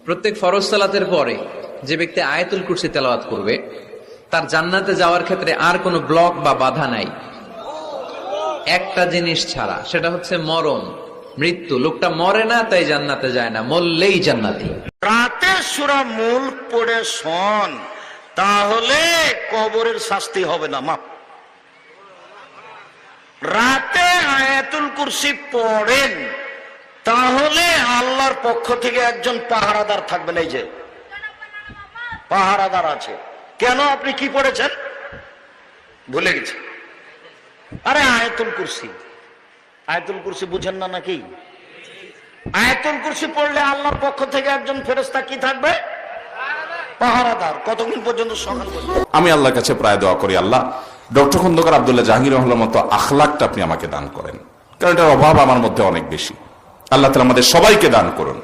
প্রত্যেক ফরজ সালাতের পরে যে ব্যক্তি আয়াতুল কুরসি তেলাওয়াত করবে তার জান্নাতে যাওয়ার ক্ষেত্রে আর কোনো ব্লক বা বাধা নাই, একটা জিনিস ছাড়া, সেটা হচ্ছে মরণ, মৃত্যু। লোকটা মরে না তাই জান্নাতে যায় না, মরলেই জান্নাতি। রাতে সূরা মুলক পড়ে শোন, তাহলে কবরের শাস্তি হবে না, মাপ। রাতে আয়াতুল কুরসি পড়েন, তাহলে আল্লাহর পক্ষ থেকে একজন পাহারাদার থাকবেন। এই যে পাহারাদার আছে। কেন? আপনি কি পড়েছেন ভুলে গেছি। আরে আয়াতুল কুরসি, আয়াতুল কুরসি বুঝেন না নাকি? আয়াতুল কুরসি পড়লে আল্লাহর পক্ষ থেকে একজন ফেরেশতা কি থাকবে? পাহারাদার। কতক্ষণ পর্যন্ত? সকাল পর্যন্ত। আমি আল্লাহর কাছে প্রায় দোয়া করি, আল্লাহ ডক্টর খন্দকার আব্দুল্লাহ জাহাঙ্গীর রহমার মতো আখলাকটা আপনি আমাকে দান করেন, কারণ এটার অভাব আমার মধ্যে অনেক বেশি। আল্লাহ তাআলা আমাদের সবাইকে দান করুন।